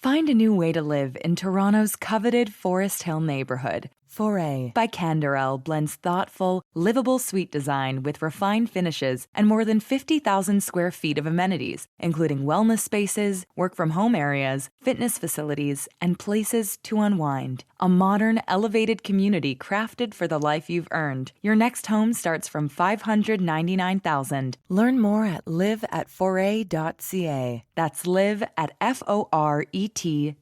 Find a new way to live in Toronto's coveted Forest Hill neighbourhood. Foray by Canderel blends thoughtful, livable suite design with refined finishes and more than 50,000 square feet of amenities, including wellness spaces, work-from-home areas, fitness facilities, and places to unwind. A modern, elevated community crafted for the life you've earned. Your next home starts from $599,000. Learn more at live@foray.ca. That's live at FORET.ca.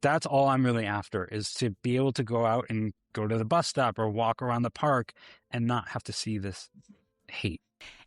That's all I'm really after, is to be able to go out and go to the bus stop or walk around the park and not have to see this hate.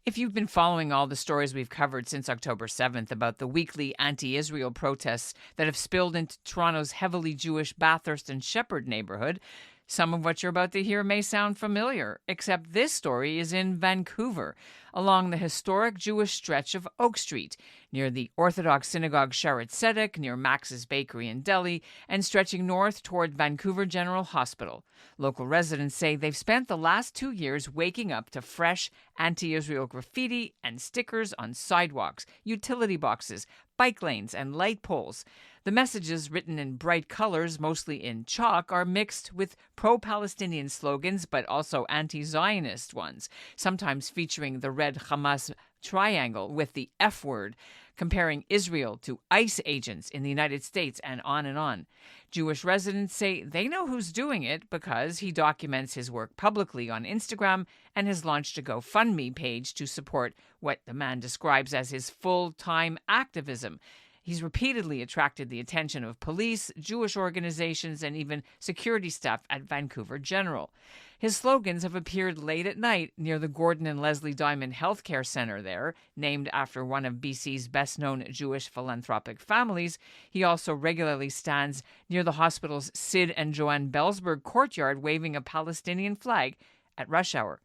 If you've been following all the stories we've covered since October 7th about the weekly anti-Israel protests that have spilled into Toronto's heavily Jewish Bathurst and Shepherd neighborhood, some of what you're about to hear may sound familiar, except this story is in Vancouver, along the historic Jewish stretch of Oak Street, near the Orthodox synagogue Sharet Tzedek, near Max's Bakery and Deli, and stretching north toward Vancouver General Hospital. Local residents say they've spent the last 2 years waking up to fresh anti-Israel graffiti and stickers on sidewalks, utility boxes, bike lanes, and light poles. The messages, written in bright colors, mostly in chalk, are mixed with pro-Palestinian slogans, but also anti-Zionist ones, sometimes featuring the red Hamas triangle with the F word, comparing Israel to ICE agents in the United States, and on and on. Jewish residents say they know who's doing it because he documents his work publicly on Instagram and has launched a GoFundMe page to support what the man describes as his full-time activism. He's repeatedly attracted the attention of police, Jewish organizations, and even security staff at Vancouver General. His slogans have appeared late at night near the Gordon and Leslie Diamond Healthcare Centre there, named after one of BC's best-known Jewish philanthropic families. He also regularly stands near the hospital's Sid and Joanne Bellsberg courtyard waving a Palestinian flag at rush hour.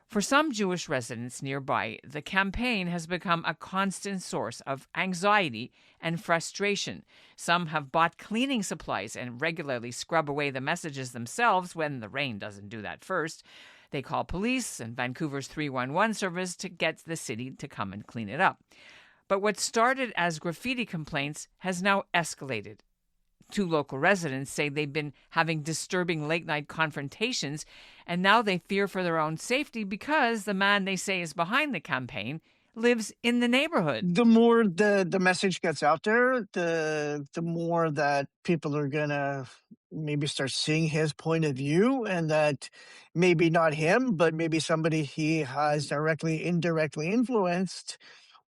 For some Jewish residents nearby, the campaign has become a constant source of anxiety and frustration. Some have bought cleaning supplies and regularly scrub away the messages themselves when the rain doesn't do that first. They call police and Vancouver's 311 service to get the city to come and clean it up. But what started as graffiti complaints has now escalated. Two local residents say they've been having disturbing late-night confrontations, and now they fear for their own safety because the man they say is behind the campaign lives in the neighborhood. The more the message gets out there, the more that people are going to maybe start seeing his point of view, and that maybe not him, but maybe somebody he has directly, indirectly influenced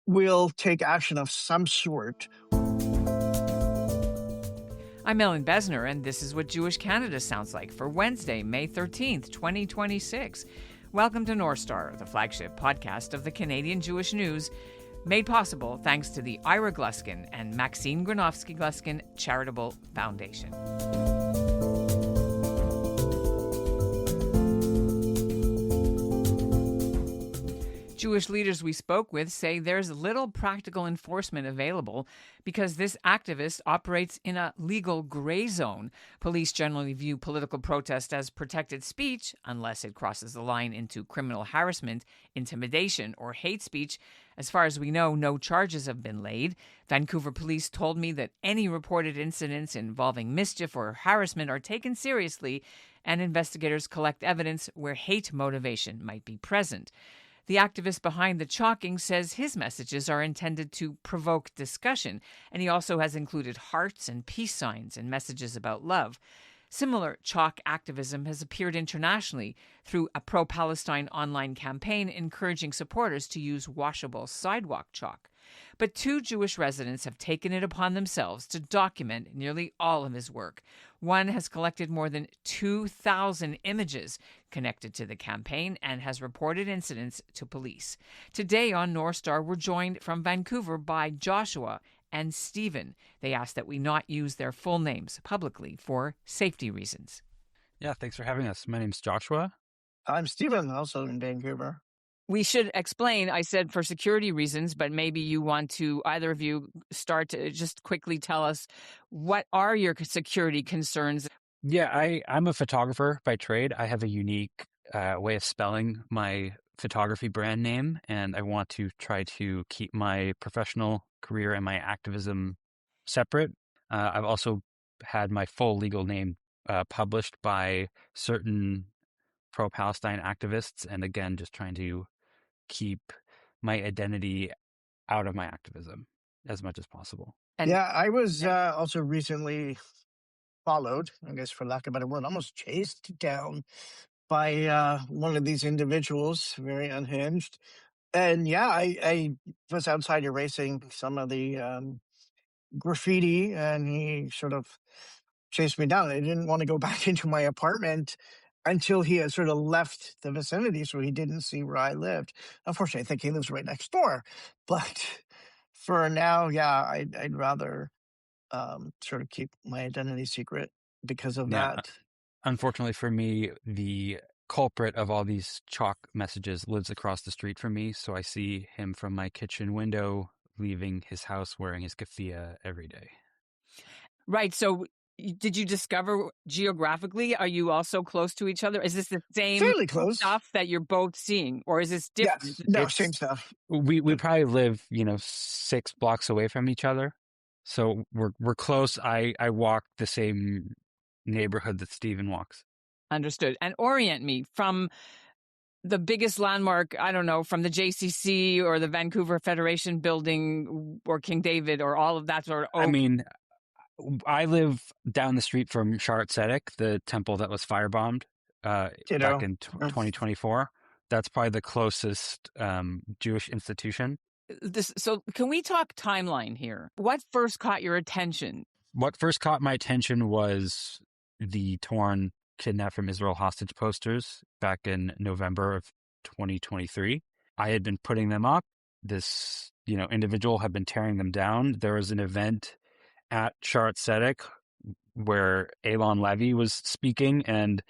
will take action of some sort. I'm Ellen Besner, and this is what Jewish Canada sounds like for Wednesday, May 13th, 2026. Welcome to North Star, the flagship podcast of the Canadian Jewish News, made possible thanks to the Ira Gluskin and Maxine Granovsky-Gluskin Charitable Foundation. Jewish leaders we spoke with say there's little practical enforcement available because this activist operates in a legal gray zone. Police generally view political protest as protected speech unless it crosses the line into criminal harassment, intimidation, or hate speech. As far as we know, no charges have been laid. Vancouver police told me that any reported incidents involving mischief or harassment are taken seriously, and investigators collect evidence where hate motivation might be present. The activist behind the chalking says his messages are intended to provoke discussion, and he also has included hearts and peace signs and messages about love. Similar chalk activism has appeared internationally through a pro-Palestine online campaign encouraging supporters to use washable sidewalk chalk. But two Jewish residents have taken it upon themselves to document nearly all of his work. One has collected more than 2,000 images connected to the campaign and has reported incidents to police. Today on North Star, we're joined from Vancouver by Joshua and Stephen. They asked that we not use their full names publicly for safety reasons. Yeah, thanks for having us. My name's Joshua. I'm Stephen, also in Vancouver. We should explain, I said for security reasons, but maybe you want to, either of you, start to just quickly tell us what are your security concerns? Yeah, I'm a photographer by trade. I have a unique way of spelling my photography brand name, and I want to try to keep my professional career and my activism separate. I've also had my full legal name published by certain pro-Palestine activists, and again, just trying to keep my identity out of my activism as much as possible. And Yeah, I was also recently followed, I guess for lack of a better word, almost chased down by one of these individuals, very unhinged. And yeah, I was outside erasing some of the graffiti, and he sort of chased me down. I didn't want to go back into my apartment until he had sort of left the vicinity, so he didn't see where I lived. Unfortunately, I think he lives right next door. But for now, yeah, I'd rather sort of keep my identity secret because of Yeah, that. unfortunately for me, the culprit of all these chalk messages lives across the street from me, so I see him from my kitchen window leaving his house wearing his keffiyeh every day. right. So did you discover geographically? Are you also close to each other? Is this the same Fairly close. stuff that you're both seeing, or is this different? Yes. No, It's same stuff. we probably live, 6 blocks away from each other. So we're close. I walk the same neighborhood that Steven walks. Understood. And orient me from the biggest landmark, I don't know, from the JCC or the Vancouver Federation building or King David or all of that sort of. I mean, I live down the street from Sharet Zedek, the temple that was firebombed Ditto. back in 2024. That's probably the closest Jewish institution. So can we talk timeline here? What first caught your attention? What first caught my attention was the torn Kidnapped from Israel hostage posters back in November of 2023. I had been putting them up. This, individual had been tearing them down. There was an event at Sharet Zedek where Elon Levy was speaking, and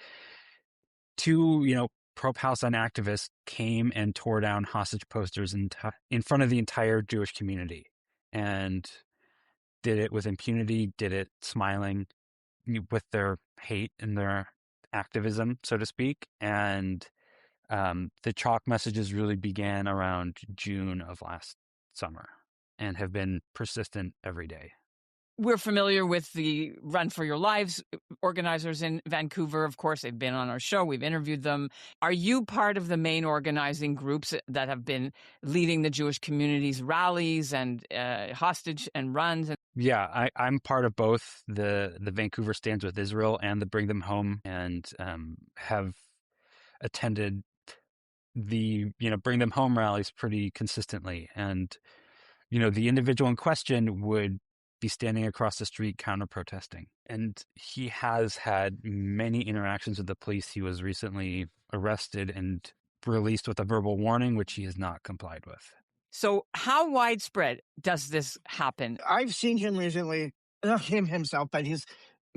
two, pro-Palestine activists came and tore down hostage posters in front of the entire Jewish community, and did it with impunity, did it smiling, with their hate and their activism, so to speak. And the chalk messages really began around June of last summer and have been persistent every day. We're familiar with the Run for Your Lives organizers in Vancouver. Of course, they've been on our show. We've interviewed them. Are you part of the main organizing groups that have been leading the Jewish community's rallies and hostage and runs? Yeah, I'm part of both the Vancouver Stands with Israel and the Bring Them Home, and have attended the Bring Them Home rallies pretty consistently. And the individual in question would be standing across the street counter-protesting. And he has had many interactions with the police. He was recently arrested and released with a verbal warning, which he has not complied with. So how widespread does this happen? I've seen him recently, not him himself, but his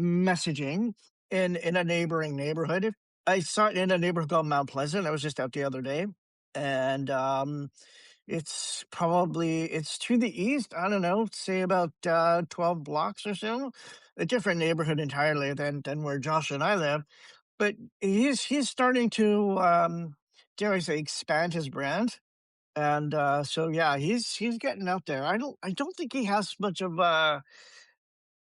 messaging in a neighboring neighborhood. I saw it in a neighborhood called Mount Pleasant. I was just out the other day. And it's to the east, I don't know, say about 12 blocks or so. A different neighborhood entirely than where Josh and I live. But he's starting to, dare I say, expand his brand. And so yeah, he's getting out there. I don't think he has much of a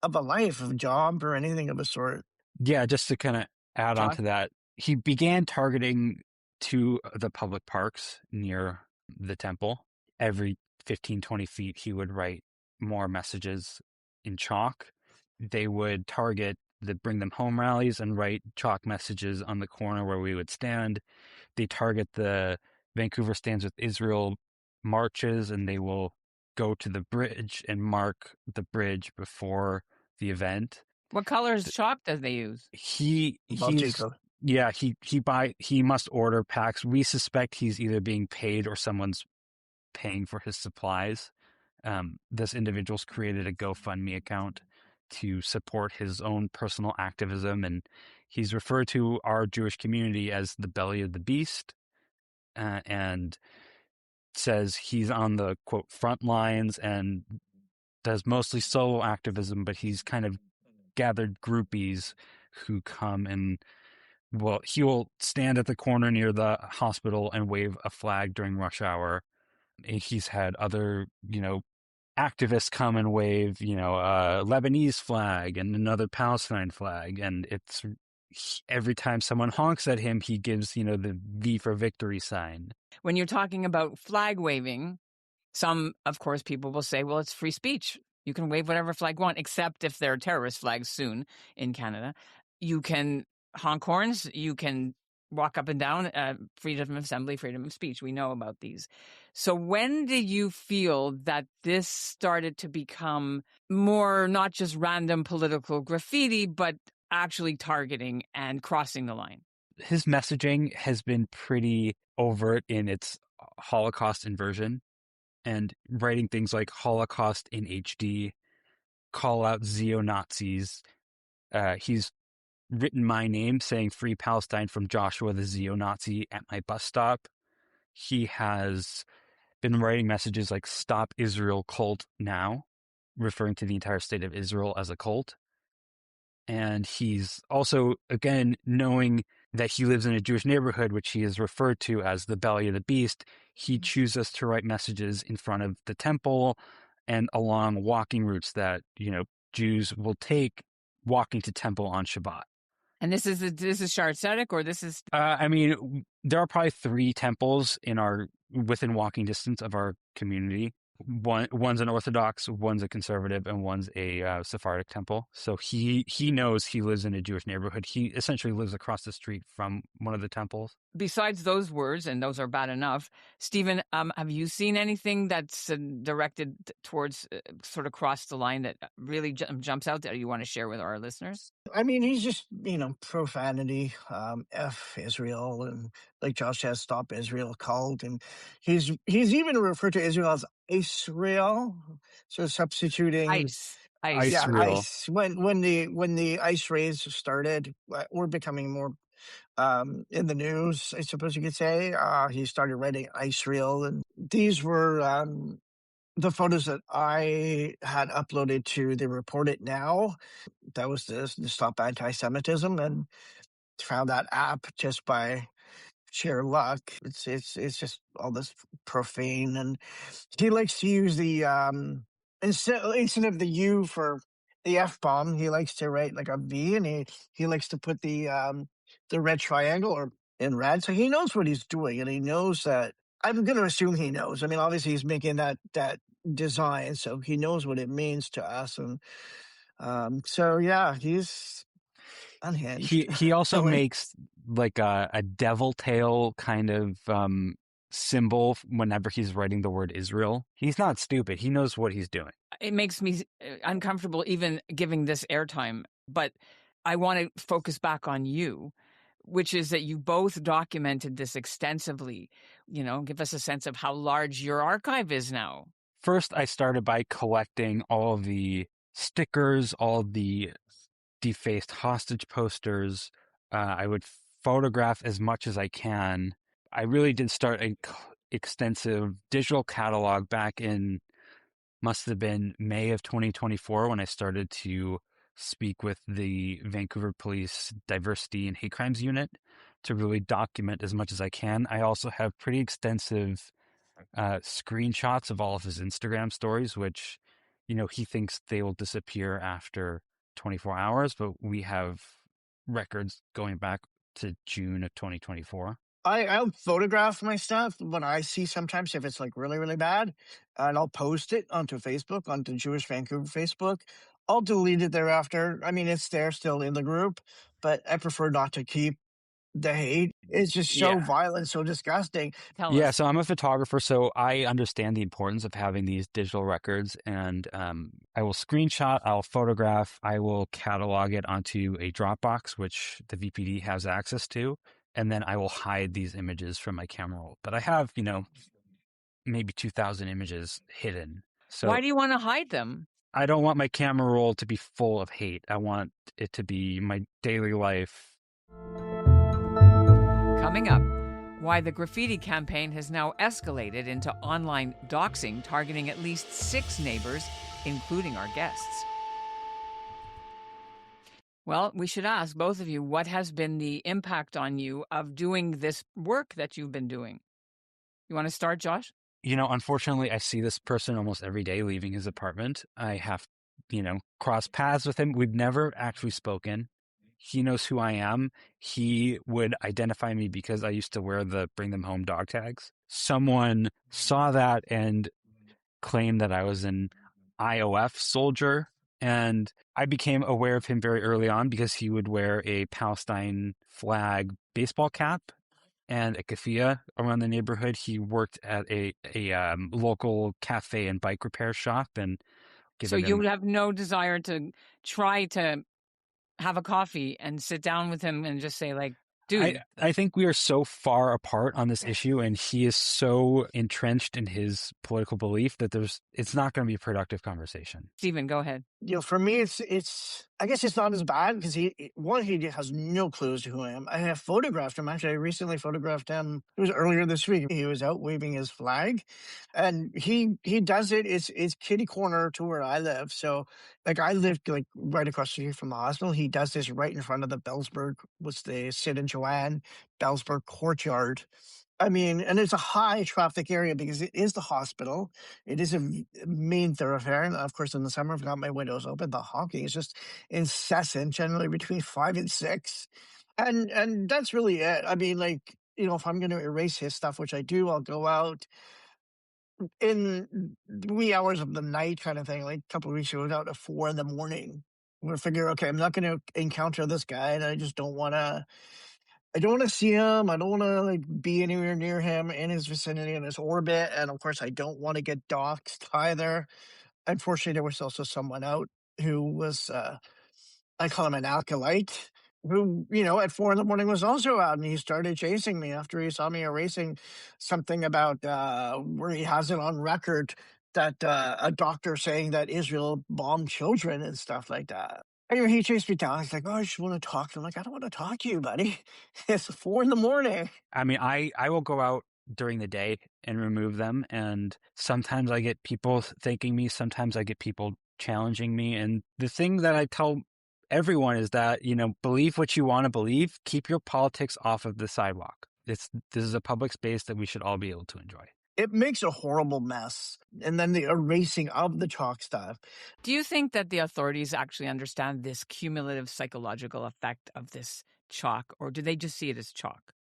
life, of a job or anything of a sort. Yeah, just to kind of add on John? to that, he began targeting to the public parks near the temple. Every 15, 20 feet, he would write more messages in chalk. They would target the Bring Them Home rallies and write chalk messages on the corner where we would stand. They target the Vancouver Stands with Israel marches, and they will go to the bridge and mark the bridge before the event. What colors chalk does they use? He must order packs. We suspect he's either being paid or someone's paying for his supplies. This individual's created a GoFundMe account to support his own personal activism, and he's referred to our Jewish community as the belly of the beast, and says he's on the, quote, front lines and does mostly solo activism, but he's kind of gathered groupies who come and Well, he will stand at the corner near the hospital and wave a flag during rush hour. He's had other, activists come and wave, a Lebanese flag and another Palestine flag. And every time someone honks at him, he gives, the V for victory sign. When you're talking about flag waving, some, of course, people will say, well, it's free speech. You can wave whatever flag you want, except if there are terrorist flags soon in Canada. You can honk horns. You can walk up and down, freedom of assembly, freedom of speech. We know about these. So when did you feel that this started to become more not just random political graffiti, but actually targeting and crossing the line? His messaging has been pretty overt in its Holocaust inversion and writing things like Holocaust in HD, call out Zeo-Nazis. He's written my name saying Free Palestine from Joshua the Zeo-Nazi at my bus stop. He has been writing messages like Stop Israel Cult Now, referring to the entire state of Israel as a cult. And he's also, again, knowing that he lives in a Jewish neighborhood, which he has referred to as the belly of the beast, he chooses to write messages in front of the temple and along walking routes that, Jews will take walking to temple on Shabbat. And this is Sha'ar Tzedek, or this is? There are probably 3 temples within walking distance of our community. One's an Orthodox, one's a conservative, and one's a Sephardic temple. So he knows he lives in a Jewish neighborhood. He essentially lives across the street from one of the temples. Besides those words, and those are bad enough, Stephen, have you seen anything that's directed towards sort of cross the line that really jumps out that you want to share with our listeners? He's just, profanity, F Israel, and like Josh says, Stop Israel cult. And he's even referred to Israel as Israel. So substituting Ice. Yeah, Israel. ice. When the ice raids started, we're becoming more in the news, I suppose you could say. He started writing Israel, and these were the photos that I had uploaded to the Report It Now. That was the Stop Anti-Semitism, and found that app just by sheer luck. It's just all this profane, and he likes to use the instead of the U for the F bomb, he likes to write like a V, and he likes to put the red triangle or in red. So he knows what he's doing, and he knows that. I'm going to assume he knows. Obviously he's making that design, so he knows what it means to us, and so yeah, he's unhinged. He also makes like a devil tail kind of symbol whenever he's writing the word Israel. He's not stupid. He knows what he's doing. It makes me uncomfortable even giving this airtime, but I want to focus back on you, which is that you both documented this extensively. Give us a sense of how large your archive is now. First, I started by collecting all of the stickers, all of the defaced hostage posters. I would photograph as much as I can. I really did start an extensive digital catalog back in, must have been May of 2024 when I started to speak with the Vancouver Police Diversity and Hate Crimes Unit to really document as much as I can. I also have pretty extensive screenshots of all of his Instagram stories, which, he thinks they will disappear after 24 hours, but we have records going back to June of 2024. I'll photograph my stuff when I see sometimes if it's like really, really bad, and I'll post it onto Facebook, onto Jewish Vancouver Facebook. I'll delete it thereafter. It's there still in the group, but I prefer not to keep the hate. It's just so violent, so disgusting. So I'm a photographer, so I understand the importance of having these digital records, and I will screenshot, I'll photograph, I will catalog it onto a Dropbox, which the VPD has access to, and then I will hide these images from my camera roll. But I have, maybe 2,000 images hidden. So why do you want to hide them? I don't want my camera roll to be full of hate. I want it to be my daily life. Coming up, why the graffiti campaign has now escalated into online doxing, targeting at least 6 neighbors, including our guests. Well, we should ask both of you, what has been the impact on you of doing this work that you've been doing? You want to start, Josh? Unfortunately, I see this person almost every day leaving his apartment. I have, cross paths with him. We've never actually spoken. He knows who I am. He would identify me because I used to wear the bring them home dog tags. Someone saw that and claimed that I was an IOF soldier. And I became aware of him very early on because he would wear a Palestine flag baseball cap and a keffiyeh around the neighborhood. He worked at a local cafe and bike repair shop, and So given you him, have no desire to try to have a coffee and sit down with him and just say, like, dude. I think we are so far apart on this issue, and he is so entrenched in his political belief that it's not going to be a productive conversation. Stephen, go ahead. For me, it's I guess it's not as bad because he has no clue as to who I am. I have photographed him. Actually, I recently photographed him. It was earlier this week. He was out waving his flag, and he does it. It's kitty corner to where I live. So, like, I lived like right across the street from the hospital. He does this right in front of the Bellsburg, what's the Sid and Joanne Bellsburg courtyard. I mean, and it's a high traffic area because it is the hospital. It is a main thoroughfare. And of course, in the summer, I've got my windows open. The honking is just incessant, generally between 5 and 6. And that's really it. I mean, like, if I'm going to erase his stuff, which I do, I'll go out in the wee hours of the night kind of thing. Like a couple of weeks ago, I was out at 4 in the morning. We figure, okay, I'm not going to encounter this guy, and I just don't want to. I don't want to see him. I don't want to like be anywhere near him in his vicinity, in his orbit. And of course, I don't want to get doxxed either. Unfortunately, there was also someone out who was, I call him an acolyte, who, at 4 in the morning was also out, and he started chasing me after he saw me erasing something about where he has it on record that a doctor saying that Israel bombed children and stuff like that. Anyway, he chased me down. He's like, "Oh, I just want to talk to him." I'm like, "I don't want to talk to you, buddy. It's 4 in the morning." I mean, I will go out during the day and remove them, and sometimes I get people thanking me, sometimes I get people challenging me, and the thing that I tell everyone is that, believe what you want to believe, keep your politics off of the sidewalk. This is a public space that we should all be able to enjoy. It makes a horrible mess. And then the erasing of the chalk stuff. Do you think that the authorities actually understand this cumulative psychological effect of this chalk, or do they just see it as chalk?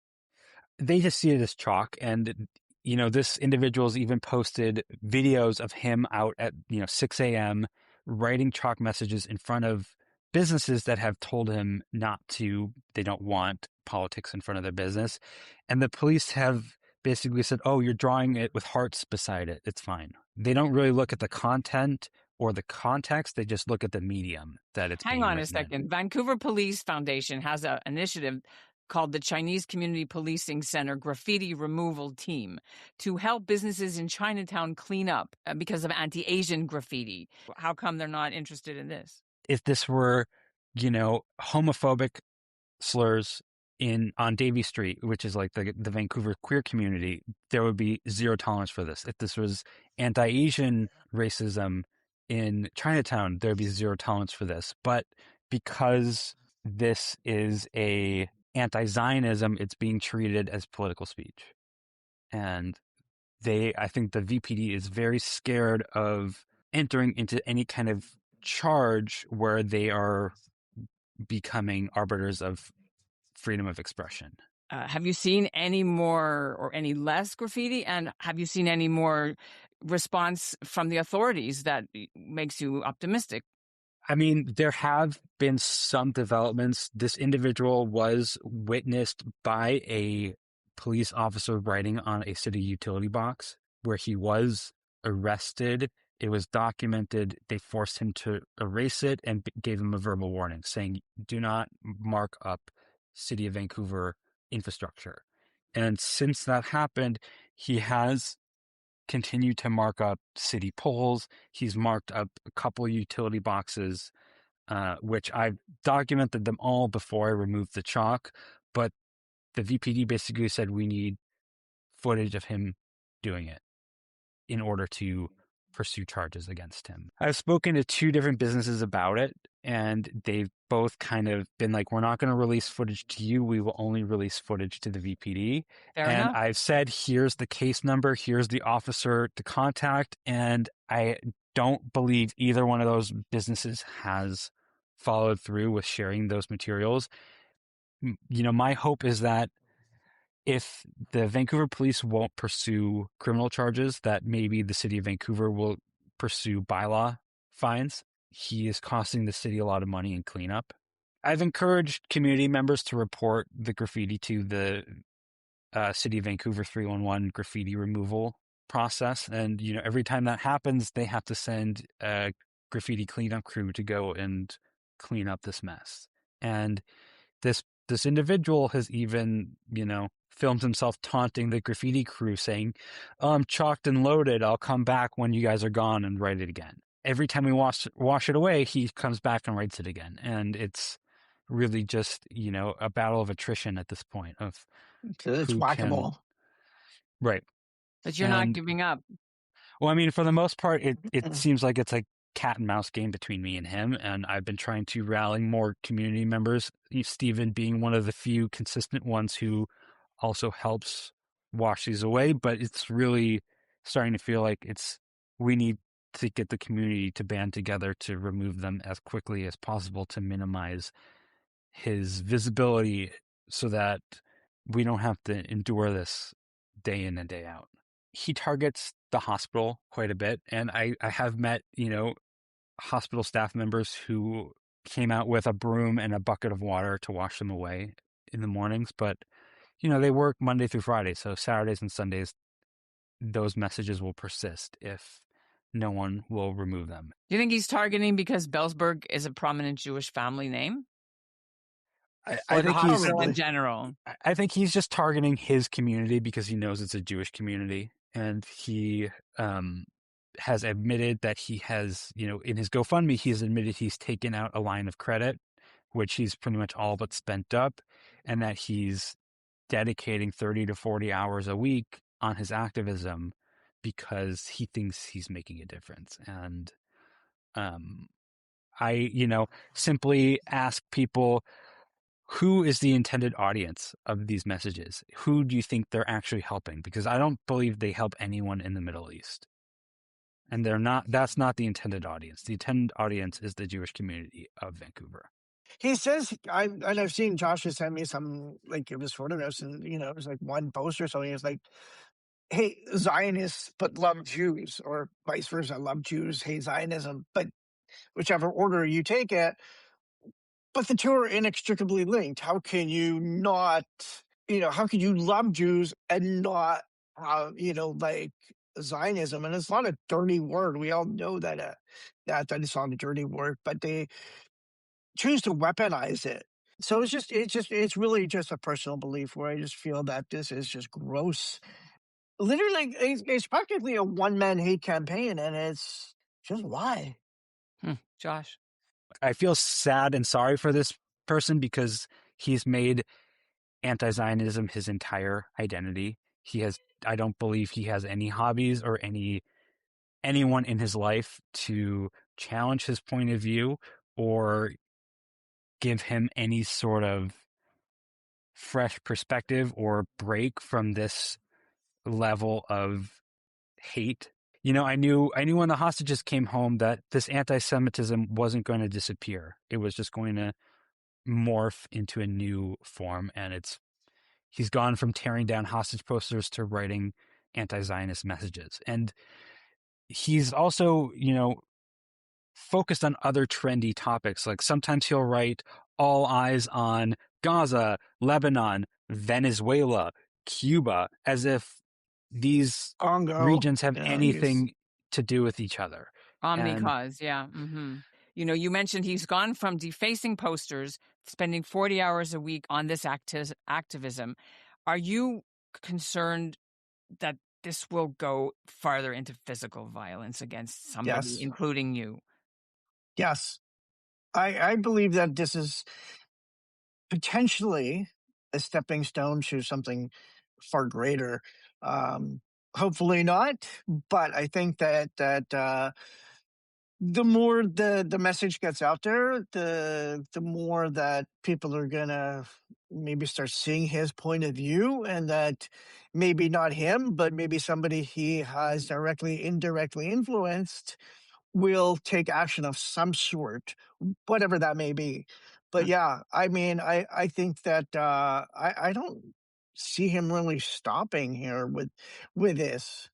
They just see it as chalk. And, this individual's even posted videos of him out at, 6 a.m. writing chalk messages in front of businesses that have told him they don't want politics in front of their business. And the police have basically said, "Oh, you're drawing it with hearts beside it. It's fine." They don't really look at the content or the context. They just look at the medium that it's Hang being on a written second. in. Vancouver Police Foundation has an initiative called the Chinese Community Policing Center Graffiti Removal Team to help businesses in Chinatown clean up because of anti-Asian graffiti. How come they're not interested in this? If this were, homophobic slurs on Davie Street, which is like the Vancouver queer community, there would be zero tolerance for this. If this was anti-Asian racism in Chinatown, there would be zero tolerance for this. But because this is a anti-Zionism, it's being treated as political speech. And I think the VPD is very scared of entering into any kind of charge where they are becoming arbiters of freedom of expression. Have you seen any more or any less graffiti? And have you seen any more response from the authorities that makes you optimistic? I mean, there have been some developments. This individual was witnessed by a police officer writing on a city utility box where he was arrested. It was documented. They forced him to erase it and gave him a verbal warning saying, "Do not mark up City of Vancouver infrastructure." And since that happened, he has continued to mark up city poles. He's marked up a couple utility boxes, which I've documented them all before I removed the chalk. But the VPD basically said we need footage of him doing it in order to pursue charges against him. I've spoken to 2 different businesses about it. and they've both kind of been like, we're not going to release footage to you. We will only release footage to the VPD. Fair And enough. I've said, here's the case number, here's the officer to contact. And I don't believe either one of those businesses has followed through with sharing those materials. My hope is that if the Vancouver police won't pursue criminal charges, that maybe the city of Vancouver will pursue bylaw fines. He is costing the city a lot of money in cleanup. I've encouraged community members to report the graffiti to the City of Vancouver 311 graffiti removal process. And, every time that happens, they have to send a graffiti cleanup crew to go and clean up this mess. And this individual has even, filmed himself taunting the graffiti crew saying, I'm chalked and loaded. I'll come back when you guys are gone and write it again. Every time we wash it away, he comes back and writes it again. And it's really just, a battle of attrition at this point of It's who can. whack-a-mole. Right. But you're not giving up. Well, I mean, for the most part, it seems like it's like cat and mouse game between me and him, and I've been trying to rally more community members, Stephen being one of the few consistent ones who also helps wash these away, but it's really starting to feel like we need to get the community to band together to remove them as quickly as possible to minimize his visibility so that we don't have to endure this day in and day out. He targets the hospital quite a bit, and I have met, hospital staff members who came out with a broom and a bucket of water to wash them away in the mornings, but they work Monday through Friday, so Saturdays and Sundays those messages will persist if no one will remove them. Do you think he's targeting because Bellsburg is a prominent Jewish family name? I think he's in general. I think he's just targeting his community because he knows it's a Jewish community, and he has admitted that he has, in his GoFundMe, he's admitted he's taken out a line of credit, which he's pretty much all but spent up, and that he's dedicating 30 to 40 hours a week on his activism because he thinks he's making a difference. And I, simply ask people, who is the intended audience of these messages? Who do you think they're actually helping? Because I don't believe they help anyone in the Middle East. And that's not the intended audience. The intended audience is the Jewish community of Vancouver. He says, I've seen Josh has sent me some, like, it was photographs, and, it was like one post or something. It's like, hey, Zionists, but love Jews, or vice versa, love Jews, hate Zionism, but whichever order you take it. But the two are inextricably linked. How can you not, how can you love Jews and not, like Zionism? And it's not a dirty word. We all know that that it's not a dirty word, but they choose to weaponize it. So it's really just a personal belief where I just feel that this is just gross. Literally, it's practically a one-man hate campaign, and it's just why. Josh. I feel sad and sorry for this person because he's made anti-Zionism his entire identity. I don't believe he has any hobbies or anyone in his life to challenge his point of view or give him any sort of fresh perspective or break from this level of hate. I knew when the hostages came home that this anti-Semitism wasn't going to disappear. It was just going to morph into a new form, and he's gone from tearing down hostage posters to writing anti-Zionist messages. And he's also, focused on other trendy topics. Like sometimes he'll write all eyes on Gaza, Lebanon, Venezuela, Cuba, as if these regions have anything to do with each other. Omni-cause, yeah. Mm-hmm. You mentioned he's gone from defacing posters, spending 40 hours a week on this activism. Are you concerned that this will go farther into physical violence against somebody, including you? Yes. I believe that this is potentially a stepping stone to something far greater. Hopefully not, but I think that the more the message gets out there, the more that people are gonna maybe start seeing his point of view, and that maybe not him, but maybe somebody he has directly, indirectly influenced will take action of some sort, whatever that may be. But yeah, I mean, I think that I don't see him really stopping here with this.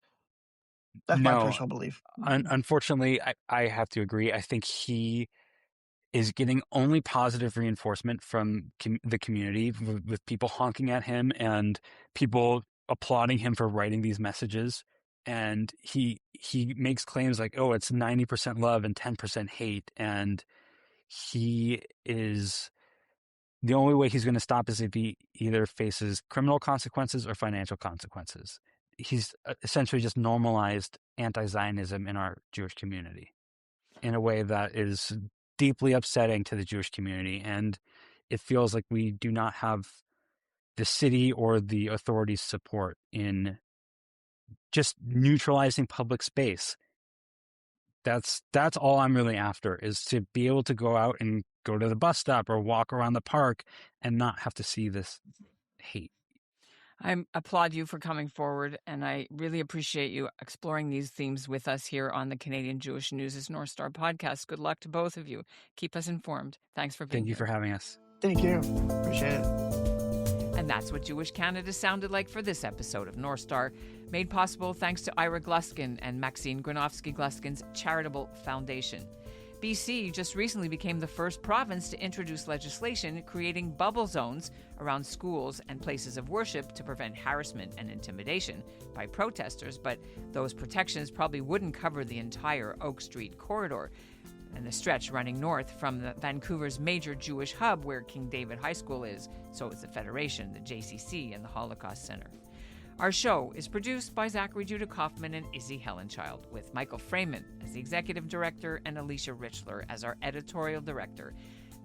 That's my No, personal belief. unfortunately, I have to agree. I think he is getting only positive reinforcement from the community with people honking at him and people applauding him for writing these messages. And he makes claims like, oh, it's 90% love and 10% hate. And he is the only way he's going to stop is if he either faces criminal consequences or financial consequences. He's essentially just normalized anti-Zionism in our Jewish community in a way that is deeply upsetting to the Jewish community. And it feels like we do not have the city or the authorities' support in just neutralizing public space. That's all I'm really after, is to be able to go out and go to the bus stop or walk around the park and not have to see this hate. I applaud you for coming forward, and I really appreciate you exploring these themes with us here on the Canadian Jewish News' North Star podcast. Good luck to both of you. Keep us informed. Thanks for being Thank you here. for having us. Thank you. Appreciate it. And that's what Jewish Canada sounded like for this episode of North Star, made possible thanks to Ira Gluskin and Maxine Gronowski-Gluskin's charitable foundation. BC just recently became the first province to introduce legislation creating bubble zones around schools and places of worship to prevent harassment and intimidation by protesters, but those protections probably wouldn't cover the entire Oak Street corridor and the stretch running north from Vancouver's major Jewish hub where King David High School is, so is the Federation, the JCC, and the Holocaust Center. Our show is produced by Zachary Judah Kaufman and Izzy Helenchild, with Michael Freeman as the executive director and Alicia Richler as our editorial director.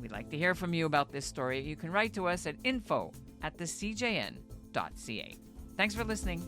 We'd like to hear from you about this story. You can write to us at info@thecjn.ca. Thanks for listening.